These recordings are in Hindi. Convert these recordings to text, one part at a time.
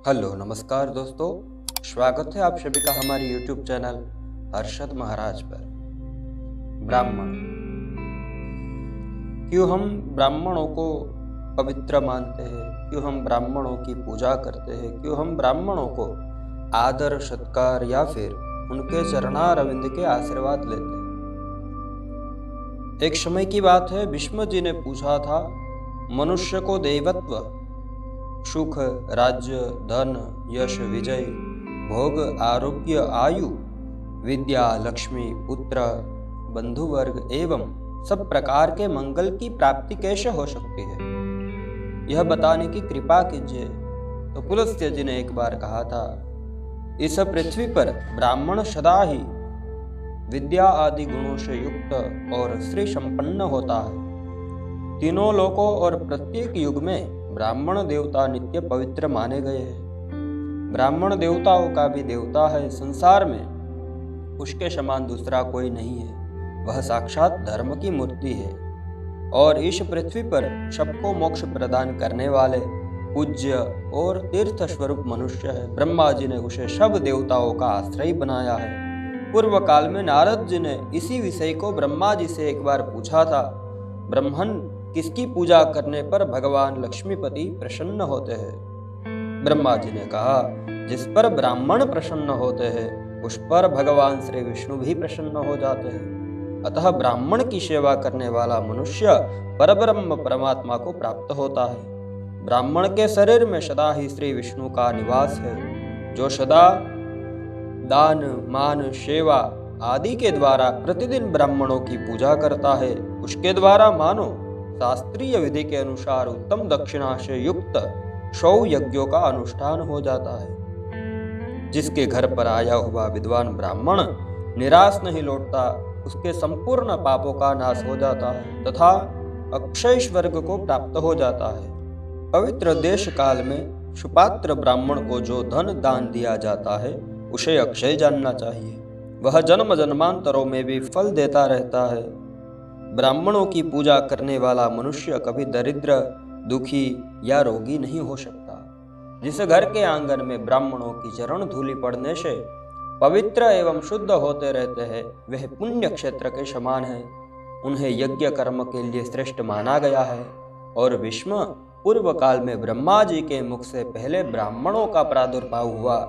हेलो नमस्कार दोस्तों, स्वागत है आप सभी का हमारे YouTube चैनल हर्षद महाराज पर। ब्राह्मण, क्यों हम ब्राह्मणों को पवित्र मानते हैं, क्यों हम ब्राह्मणों की पूजा करते हैं, क्यों हम ब्राह्मणों को आदर सत्कार या फिर उनके चरणारविंद के आशीर्वाद लेते हैं। एक समय की बात है, भीष्म जी ने पूछा था, मनुष्य को देवत्व, सुख, राज्य, धन, यश, विजय, भोग, आरोग्य, आयु, विद्या, लक्ष्मी, पुत्र, बंधु वर्ग एवं सब प्रकार के मंगल की प्राप्ति कैसे हो सकती है, यह बताने की कृपा कीजिए। तो पुलस्त्य जी ने एक बार कहा था, इस पृथ्वी पर ब्राह्मण सदा ही विद्या आदि गुणों से युक्त और श्री संपन्न होता है। तीनों लोकों और प्रत्येक युग में ब्राह्मण देवता नित्य पवित्र माने गए हैं। ब्राह्मण देवताओं का भी देवता है, संसार में उसके समान दूसरा कोई नहीं है। वह साक्षात धर्म की मूर्ति है और इस पृथ्वी पर सबको मोक्ष प्रदान करने वाले पूज्य और तीर्थ स्वरूप मनुष्य है। ब्रह्मा जी ने उसे सब देवताओं का आश्रय बनाया है। पूर्व काल में नारद जी ने इसी विषय को ब्रह्मा जी से एक बार पूछा था, ब्रह्मन, किसकी पूजा करने पर भगवान लक्ष्मीपति प्रसन्न होते हैं? ब्रह्मा जी ने कहा, जिस पर ब्राह्मण प्रसन्न होते हैं उस पर भगवान श्री विष्णु भी प्रसन्न हो जाते हैं। अतः ब्राह्मण की सेवा करने वाला मनुष्य परब्रह्म परमात्मा को प्राप्त होता है। ब्राह्मण के शरीर में सदा ही श्री विष्णु का निवास है। जो सदा दान, मान, सेवा आदि के द्वारा प्रतिदिन ब्राह्मणों की पूजा करता है, उसके द्वारा मानो शास्त्रीय विधि के अनुसार उत्तम दक्षिणा से युक्त 100 यज्ञों का अनुष्ठान हो जाता है। जिसके घर पर आया हुआ विद्वान ब्राह्मण निराश नहीं लौटता, उसके संपूर्ण पापों का नाश हो जाता है तथा अक्षय स्वर्ग को प्राप्त हो जाता है। पवित्र देश काल में सुपात्र ब्राह्मण को जो धन दान दिया जाता है उसे अक्षय जानना चाहिए। वह जन्म जन्मांतरों में भी फल देता रहता है। ब्राह्मणों की पूजा करने वाला मनुष्य कभी दरिद्र, दुखी या रोगी नहीं हो सकता। जिस घर के आंगन में ब्राह्मणों की चरण धूलि पड़ने से पवित्र एवं शुद्ध होते रहते हैं, वह पुण्य क्षेत्र के समान है। उन्हें यज्ञ कर्म के लिए श्रेष्ठ माना गया है और विष्णु पूर्व काल में ब्रह्मा जी के मुख से पहले ब्राह्मणों का प्रादुर्भाव हुआ,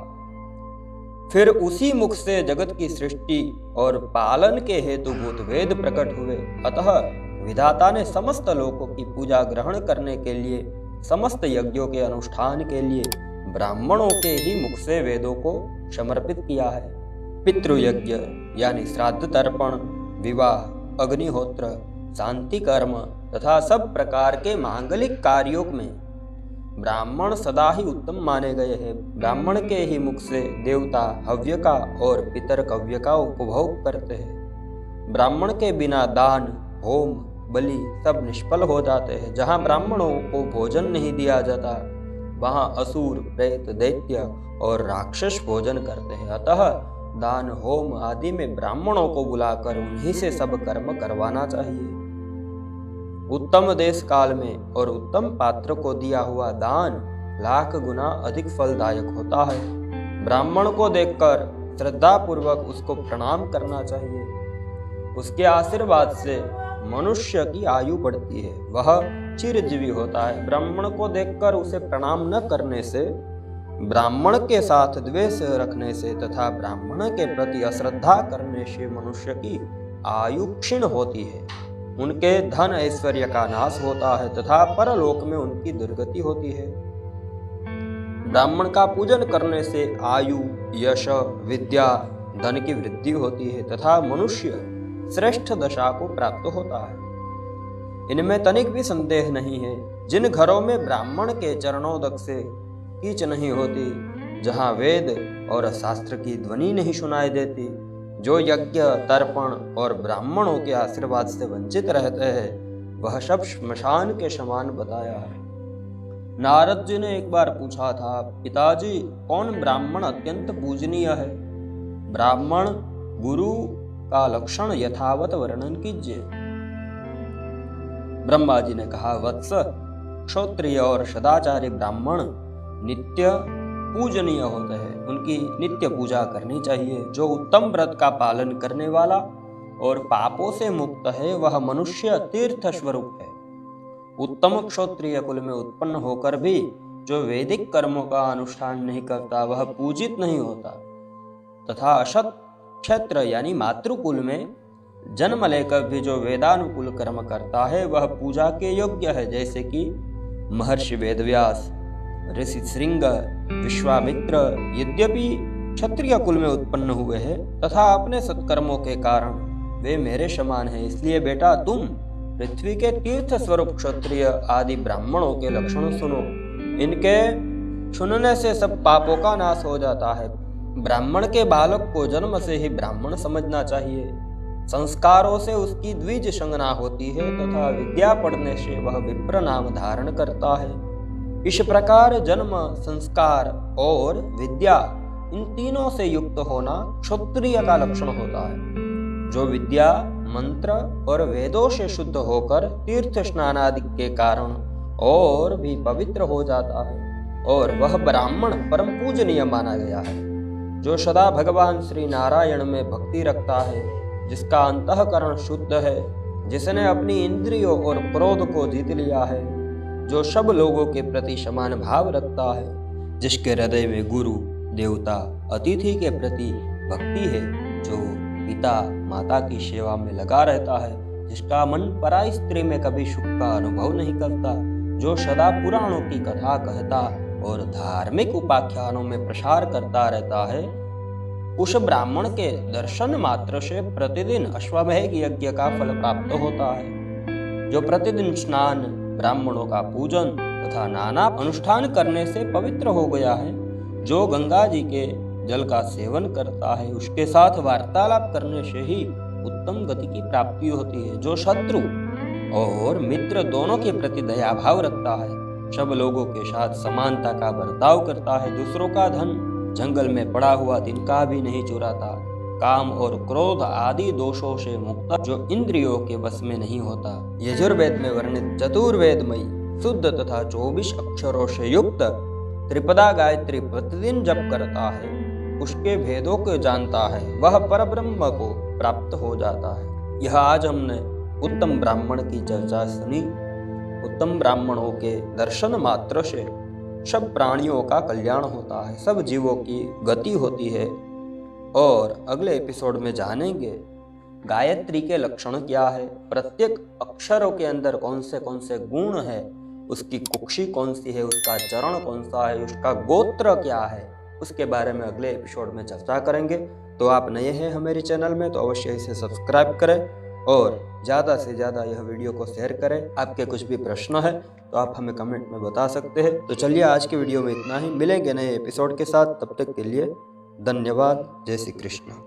फिर उसी मुख से जगत की सृष्टि और पालन के हेतुभूत वेद प्रकट हुए। अतः विधाता ने समस्त लोकों की पूजा ग्रहण करने के लिए, समस्त यज्ञों के अनुष्ठान के लिए ब्राह्मणों के ही मुख से वेदों को समर्पित किया है। पितृयज्ञ यानी श्राद्ध तर्पण, विवाह, अग्निहोत्र, शांति कर्म तथा सब प्रकार के मांगलिक कार्यों में ब्राह्मण सदा ही उत्तम माने गए हैं। ब्राह्मण के ही मुख से देवता हव्य का और पितर कव्य का उपभोग करते हैं। ब्राह्मण के बिना दान, होम, बलि सब निष्फल हो जाते हैं। जहाँ ब्राह्मणों को भोजन नहीं दिया जाता वहाँ असुर, प्रेत, दैत्य और राक्षस भोजन करते हैं। अतः दान, होम आदि में ब्राह्मणों को बुलाकर उन्हीं से सब कर्म करवाना चाहिए। उत्तम देश काल में और उत्तम पात्र को दिया हुआ दान लाख गुना अधिक फलदायक होता है। ब्राह्मण को देखकर श्रद्धा पूर्वक उसको प्रणाम करना चाहिए। उसके आशीर्वाद से मनुष्य की आयु बढ़ती है, वह चिरजीवी होता है। ब्राह्मण को देखकर उसे प्रणाम न करने से, ब्राह्मण के साथ द्वेष रखने से तथा ब्राह्मण के प्रति अश्रद्धा करने से मनुष्य की आयु क्षीण होती है। उनके धन ऐश्वर्य का नाश होता है तथा परलोक में उनकी दुर्गति होती है। ब्राह्मण का पूजन करने से आयु, यश, विद्या, धन की वृद्धि होती है तथा मनुष्य श्रेष्ठ दशा को प्राप्त होता है। इनमें तनिक भी संदेह नहीं है। जिन घरों में ब्राह्मण के चरणोदक से कीच नहीं होती, जहाँ वेद और शास्त्र की ध्वनि नहीं सुनाई देती, जो यज्ञ, तर्पण और ब्राह्मणों के आशीर्वाद से वंचित रहते हैं, वह सब श्मशान के समान बताया है। नारद जी ने एक बार पूछा था, पिताजी, कौन ब्राह्मण अत्यंत पूजनीय है? ब्राह्मण गुरु का लक्षण यथावत वर्णन कीजिए। ब्रह्मा जी ने कहा, वत्स, क्षत्रिय और सदाचारी ब्राह्मण नित्य पूजनीय होते हैं, उनकी नित्य पूजा करनी चाहिए। जो उत्तम व्रत का पालन करने वाला और पापों से मुक्त है वह मनुष्य तीर्थ स्वरूप है। उत्तम क्षत्रिय कुल में उत्पन्न होकर भी जो वैदिक कर्मों का अनुष्ठान नहीं करता वह पूजित नहीं होता, तथा असत क्षेत्र यानी मातृकुल में जन्म लेकर भी जो वेदानुकूल कर्म करता है वह पूजा के योग्य है, जैसे कि महर्षि वेदव्यास, ऋषि श्रृंग, विश्वामित्र यद्यपि क्षत्रिय कुल में उत्पन्न हुए हैं तथा अपने सत्कर्मों के कारण वे मेरे समान हैं। इसलिए बेटा तुम पृथ्वी के तीर्थ स्वरूप क्षत्रिय आदि ब्राह्मणों के लक्षण सुनो, इनके सुनने से सब पापों का नाश हो जाता है। ब्राह्मण के बालक को जन्म से ही ब्राह्मण समझना चाहिए। संस्कारों से उसकी द्विज संज्ञा होती है तथा विद्या पढ़ने से वह विप्र नाम धारण करता है। इस प्रकार जन्म, संस्कार और विद्या इन तीनों से युक्त होना क्षत्रिय का लक्षण होता है। जो विद्या, मंत्र और वेदों से शुद्ध होकर तीर्थ स्नान आदि के कारण और भी पवित्र हो जाता है और वह ब्राह्मण परम पूजनीय माना गया है। जो सदा भगवान श्री नारायण में भक्ति रखता है, जिसका अंतःकरण शुद्ध है, जिसने अपनी इंद्रियों और क्रोध को जीत लिया है, जो सब लोगों के प्रति समान भाव रखता है, जिसके हृदय में गुरु, देवता, अतिथि के प्रति भक्ति है, जो पिता माता की सेवा में लगा रहता है, जिसका मन पराई स्त्री में कभी सुख का अनुभव नहीं करता, जो सदा पुराणों की कथा कहता और धार्मिक उपाख्यानों में प्रसार करता रहता है, उस ब्राह्मण के दर्शन मात्र से प्रतिदिन अश्वमेध यज्ञ का फल प्राप्त होता है। जो प्रतिदिन स्नान, ब्राह्मणों का पूजन तथा नाना अनुष्ठान करने से पवित्र हो गया है, जो गंगा जी के जल का सेवन करता है, उसके साथ वार्तालाप करने से ही उत्तम गति की प्राप्ति होती है। जो शत्रु और मित्र दोनों के प्रति दया भाव रखता है, सब लोगों के साथ समानता का बर्ताव करता है, दूसरों का धन जंगल में पड़ा हुआ तिनका भी नहीं चुराता, काम और क्रोध आदि दोषों से मुक्त, जो इंद्रियों के वश में नहीं होता, यजुर्वेद में वर्णित चतुर्वेदमयी शुद्ध तथा 24 अक्षरों से युक्त त्रिपदा गायत्री प्रतिदिन जप करता है, उसके भेदों को जानता है, वह परब्रह्म को प्राप्त हो जाता है। यह आज हमने उत्तम ब्राह्मण की चर्चा सुनी। उत्तम ब्राह्मणों के दर्शन मात्र से सब प्राणियों का कल्याण होता है, सब जीवों की गति होती है। और अगले एपिसोड में जानेंगे गायत्री के लक्षण क्या है, प्रत्येक अक्षरों के अंदर कौन से गुण है, उसकी कुक्षी कौन सी है, उसका चरण कौन सा है, उसका गोत्र क्या है, उसके बारे में अगले एपिसोड में चर्चा करेंगे। तो आप नए हैं हमारे चैनल में तो अवश्य इसे सब्सक्राइब करें और ज़्यादा से ज़्यादा यह वीडियो को शेयर करें। आपके कुछ भी प्रश्न है तो आप हमें कमेंट में बता सकते हैं। तो चलिए आज की वीडियो में इतना ही, मिलेंगे नए एपिसोड के साथ, तब तक के लिए धन्यवाद। जय श्री कृष्ण।